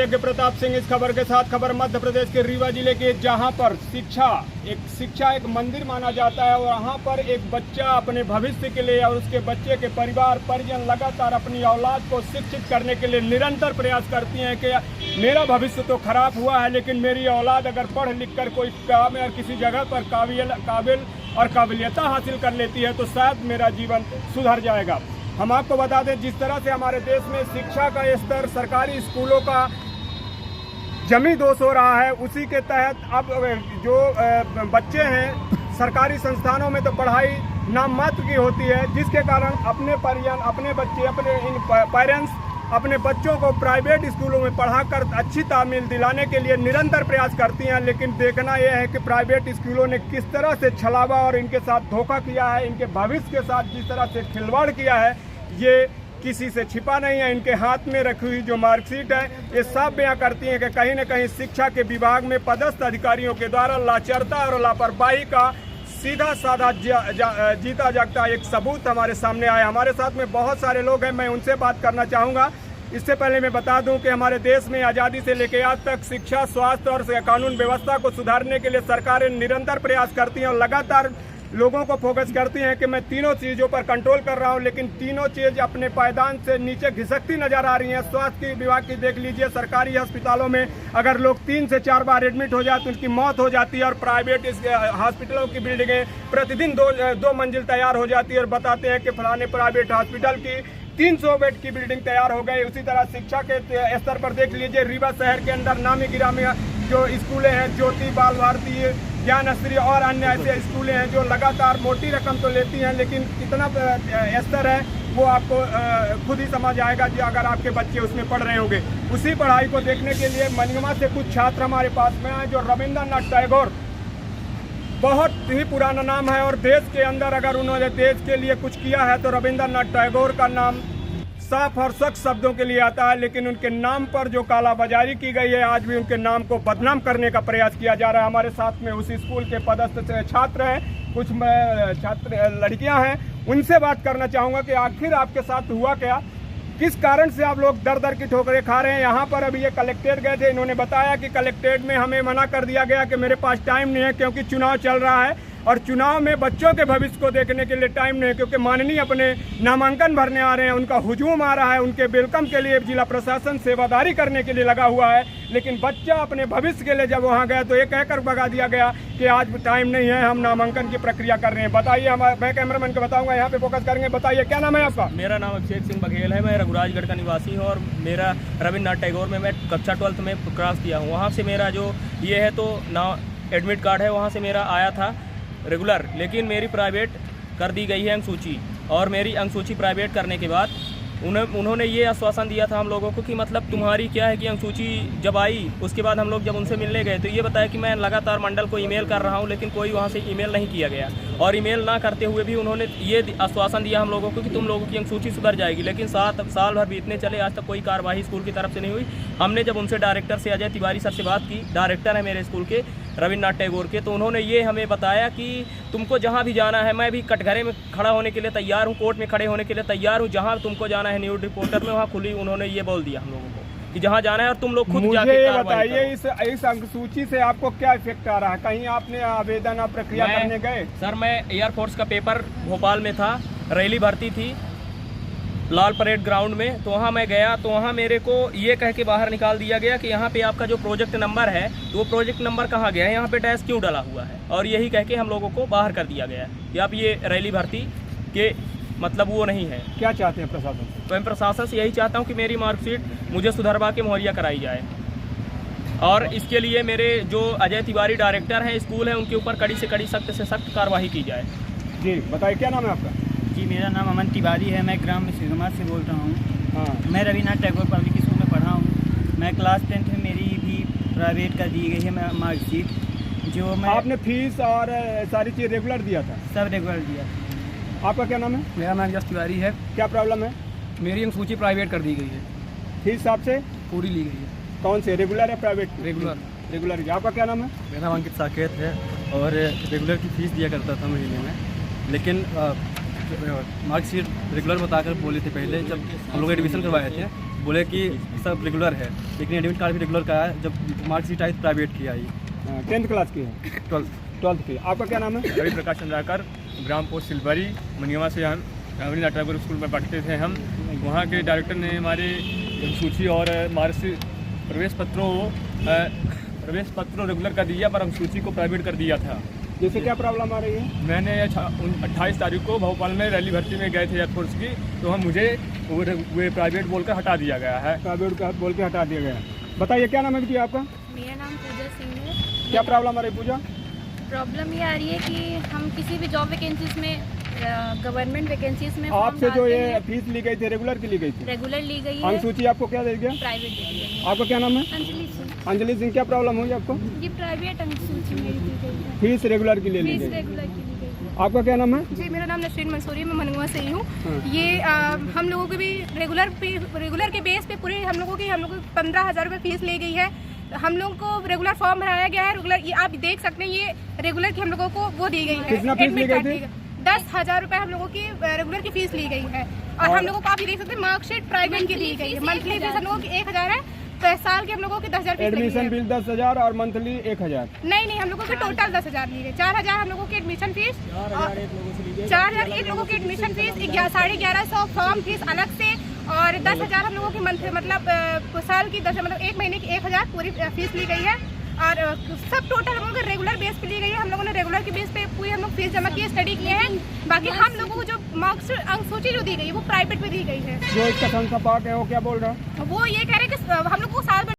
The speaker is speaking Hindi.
यज्ञ प्रताप सिंह इस खबर के साथ। खबर मध्य प्रदेश के रीवा जिले के, जहां पर शिक्षा एक मंदिर माना जाता है। वहां पर एक बच्चा अपने भविष्य के लिए और उसके बच्चे के परिवार परिजन लगातार अपनी औलाद को शिक्षित करने के लिए निरंतर प्रयास करती हैं कि मेरा भविष्य तो खराब हुआ है, लेकिन मेरी औलाद अगर पढ़ लिख कर कोई काम या किसी जगह पर काबिल और काबिलियता हासिल कर लेती है तो शायद मेरा जीवन सुधर जाएगा। हम आपको बता दें, जिस तरह से हमारे देश में शिक्षा का स्तर सरकारी स्कूलों का जमी दोष हो रहा है, उसी के तहत अब जो बच्चे हैं सरकारी संस्थानों में तो पढ़ाई नाम मात्र की होती है, जिसके कारण अपने परिजन, अपने बच्चे, अपने इन पेरेंट्स अपने बच्चों को प्राइवेट स्कूलों में पढ़ाकर अच्छी तामील दिलाने के लिए निरंतर प्रयास करती हैं। लेकिन देखना यह है कि प्राइवेट स्कूलों ने किस तरह से छलावा और इनके साथ धोखा किया है, इनके भविष्य के साथ जिस तरह से खिलवाड़ किया है, ये किसी से छिपा नहीं है। इनके हाथ में रखी हुई जो मार्कशीट है ये साफ बयां करती है कि कहीं न कहीं शिक्षा के विभाग में पदस्थ अधिकारियों के द्वारा लाचारता और लापरवाही का सीधा साधा जीता जागता एक सबूत हमारे सामने आया। हमारे साथ में बहुत सारे लोग हैं, मैं उनसे बात करना चाहूँगा। इससे पहले मैं बता दूं कि हमारे देश में आज़ादी से लेकर आज तक शिक्षा, स्वास्थ्य और कानून व्यवस्था को सुधारने के लिए सरकारें निरंतर प्रयास करती हैं और लगातार लोगों को फोकस करती हैं कि मैं तीनों चीज़ों पर कंट्रोल कर रहा हूं, लेकिन तीनों चीज़ अपने पायदान से नीचे घिसकती नजर आ रही हैं। स्वास्थ्य विभाग की देख लीजिए, सरकारी अस्पतालों में अगर लोग 3 से 4 बार एडमिट हो जाए तो उनकी मौत हो जाती है, और प्राइवेट हॉस्पिटलों की बिल्डिंगें प्रतिदिन दो मंजिल तैयार हो जाती है और बताते हैं कि फलाने प्राइवेट हॉस्पिटल की 300 बेड की बिल्डिंग तैयार हो गई। उसी तरह शिक्षा के स्तर पर देख लीजिए, रीवा शहर के अंदर नामी गिरामी जो स्कूलें हैं, ज्योति, बाल भारती, ज्ञानश्री और अन्य ऐसे स्कूलें हैं जो लगातार मोटी रकम तो लेती हैं, लेकिन कितना स्तर है वो आपको खुद ही समझ आएगा जो अगर आपके बच्चे उसमें पढ़ रहे होंगे। उसी पढ़ाई को देखने के लिए मनगमा से कुछ छात्र हमारे पास में आए, जो रविंद्रनाथ टैगोर, बहुत ही पुराना नाम है और देश के अंदर अगर उन्होंने देश के लिए कुछ किया है तो रविंद्रनाथ टैगोर का नाम साफ और सख्त शब्दों के लिए आता है। लेकिन उनके नाम पर जो कालाबाजारी की गई है, आज भी उनके नाम को बदनाम करने का प्रयास किया जा रहा है। हमारे साथ में उसी स्कूल के पदस्थ छात्र हैं, कुछ छात्र लड़कियां हैं, उनसे बात करना चाहूँगा कि आखिर आपके साथ हुआ क्या, किस कारण से आप लोग दर दर की ठोकरें खा रहे हैं। यहाँ पर अभी ये कलेक्ट्रेट गए थे, इन्होंने बताया कि कलेक्ट्रेट में हमें मना कर दिया गया कि मेरे पास टाइम नहीं है क्योंकि चुनाव चल रहा है, और चुनाव में बच्चों के भविष्य को देखने के लिए टाइम नहीं है, क्योंकि माननीय अपने नामांकन भरने आ रहे हैं, उनका हुजूम आ रहा है, उनके वेलकम के लिए जिला प्रशासन सेवादारी करने के लिए लगा हुआ है। लेकिन बच्चा अपने भविष्य के लिए जब वहाँ गया तो ये कहकर भगा दिया गया कि आज टाइम नहीं है, हम नामांकन की प्रक्रिया कर रहे हैं। बताइए, मैं कैमरामैन को बताऊंगा, यहाँ पे फोकस करेंगे। बताइए, क्या नाम है आपका? मेरा नाम अभिषेक सिंह बघेल है, मैं रघुराजगढ़ का निवासी हूँ और मेरा रविन्द्रनाथ टैगोर में मैं कक्षा 12th में क्रॉस किया हूँ। वहाँ से मेरा जो ये है तो ना एडमिट कार्ड है, वहाँ से मेरा आया था रेगुलर, लेकिन मेरी प्राइवेट कर दी गई है अंक सूची। और मेरी अंक सूची प्राइवेट करने के बाद उन्होंने ये आश्वासन दिया था हम लोगों को कि मतलब तुम्हारी क्या है कि अंक सूची जब आई उसके बाद हम लोग जब उनसे मिलने गए तो ये बताया कि मैं लगातार मंडल को ईमेल कर रहा हूं, लेकिन कोई वहां से ईमेल नहीं किया गया। और ईमेल ना करते हुए भी उन्होंने ये आश्वासन दिया हम लोगों को कि तुम लोगों की अंक सूची सुधर जाएगी, लेकिन साल भर बीतने चले, आज तक कोई कार्रवाई स्कूल की तरफ से नहीं हुई। हमने जब उनसे डायरेक्टर से अजय तिवारी सर से बात की, डायरेक्टर है मेरे स्कूल के रविन्द्रनाथ टैगोर के, तो उन्होंने ये हमें बताया कि तुमको जहाँ भी जाना है, मैं भी कटघरे में खड़ा होने के लिए तैयार हूँ, कोर्ट में खड़े होने के लिए तैयार हूँ, जहाँ तुमको जाना है न्यूज़ रिपोर्टर में वहाँ खुली उन्होंने ये बोल दिया हम लोगों को कि जहाँ जाना है और तुम लोग खुद जाके कार्रवाई करो। बताइए, इस अंक सूची से आपको क्या इफेक्ट आ रहा है? कहीं आपने आवेदन प्रक्रिया करने गए? सर, मैं एयरफोर्स का पेपर भोपाल में था, रैली भर्ती थी लाल परेड ग्राउंड में, तो वहाँ मैं गया तो वहाँ मेरे को ये कह के बाहर निकाल दिया गया कि यहाँ पे आपका जो प्रोजेक्ट नंबर है तो वो प्रोजेक्ट नंबर कहाँ गया है, यहाँ पे डैश क्यों डाला हुआ है, और यही कह के हम लोगों को बाहर कर दिया गया है कि आप ये रैली भर्ती के मतलब वो नहीं है। क्या चाहते हैं प्रशासन से? तो मैं प्रशासन से यही चाहता हूँ कि मेरी मार्कशीट मुझे सुधरवा के मुहैया कराई जाए, और इसके लिए मेरे जो अजय तिवारी डायरेक्टर हैं स्कूल है उनके ऊपर कड़ी से कड़ी, सख्त से सख्त कार्रवाई की जाए। जी बताइए, क्या नाम है आपका? जी, मेरा नाम अमन तिवारी है, मैं ग्राम सिंहमार से बोल रहा हूँ। हाँ, मैं रविन्द्रनाथ टैगोर पब्लिक स्कूल में पढ़ा हूँ। मैं क्लास 10th में मेरी भी प्राइवेट का दी गई है मार्कशीट, जो मैं आपने फीस और सारी चीज़ रेगुलर दिया था? सब रेगुलर दिया। आपका क्या नाम है? मेरा नाम यश तिवारी है। क्या प्रॉब्लम है? मेरी अंक सूची प्राइवेट कर दी गई है, फीस आपसे पूरी ली गई है। कौन से, रेगुलर या प्राइवेट? रेगुलर। आपका क्या नाम है? मेरा नाम अंकित साकेत है और रेगुलर की फ़ीस दिया करता था महीने में, लेकिन मार्कशीट रेगुलर बताकर बोले थे पहले जब हम लोग एडमिशन करवाए थे, बोले कि सब रेगुलर है, लेकिन एडमिट कार्ड भी रेगुलर का है। जब मार्कशीट आई तो प्राइवेट की आई, 10th क्लास की है, 12th की। आपका क्या नाम है? रवि प्रकाश चंद्राकर, ग्राम पोस्ट सिलबरी मनियावा से हम रविन्द्रनाथ टैगोर स्कूल में पढ़ते थे हम। वहाँ के डायरेक्टर ने हमारे सूची और मार्कशीट प्रवेश पत्रों रेगुलर कर दिया, पर हम सूची को प्राइवेट कर दिया था। जैसे क्या प्रॉब्लम आ रही है? मैंने 28 तारीख को भोपाल में रैली भर्ती में गए थे एयरफोर्स की, तो मुझे वो प्राइवेट बोलकर हटा दिया गया है। प्राइवेट का बोल के हटा दिया गया है। बताइए क्या नाम है बेटी आपका? मेरा नाम पूजा सिंह है। क्या प्रॉब्लम आ रही है पूजा? प्रॉब्लम ये आ रही है कि हम किसी भी जॉब वैकेंसीज में, गवर्नमेंट वैकेंसीज में आपसे जो ये फीस ली गई थी रेगुलर की ली गई थी? रेगुलर ली गई है, अनुसूची आपको क्या दे गया? प्राइवेट दे दी है। आपका क्या नाम है? अंजलि सिंह। अंजलि सिंह, क्या प्रॉब्लम हुई आपको? ये प्राइवेट अनुसूची मेरी दी गई है, फीस रेगुलर की ले ली फीस गई। रेगुलर की ली गई है। आपका क्या नाम है? जी, मेरा नाम नसरीन मंसूरी, मैं मनगुआ से ही हूँ। हाँ। ये हम लोगों के भी रेगुलर के बेस पे पूरे हम लोगों की 15,000 रुपये फीस ली गई है। हम लोग को रेगुलर फॉर्म भराया गया है। रेगुलर ये आप देख सकते हैं, ये रेगुलर की हम लोगों को वो दी गई है। कितना फीस ली गई थी? 10,000 रुपये हम लोगों की रेगुलर की फीस ली गई है। और हम लोगों को आप ये देख सकते हैं मार्कशीट प्राइवेट की दी गई है। मंथली फीस हम लोगों की 1,000 है, तो साल के हम लोगों की 10,000 फीस लगी एडमिशन है। बिल 10,000 और मंथली 1,000। नहीं, हम लोगों की टोटल 10,000 ली गई। 4,000 हम लोगों की एडमिशन फीस, 4,000 एक लोगों की एडमिशन फीस, 1150 फॉर्म फीस अलग से, और 10,000 हम लोगों की मंथ मतलब साल की 10 मतलब 1 महीने की 1,000 पूरी फीस ली गई है। और सब टोटल हम लोगों को रेगुलर बेस पे ली गई है। हम लोगों ने रेगुलर के बेस पे पूरी हम लोग फीस जमा की, स्टडी किए हैं। बाकी हम लोगों को जो मार्क्स अंक सूची जो दी गई है वो प्राइवेट में दी गई है। जो इसका संस्थापक है वो क्या बोल रहा है? वो ये कह रहे हैं कि हम लोग को साल भर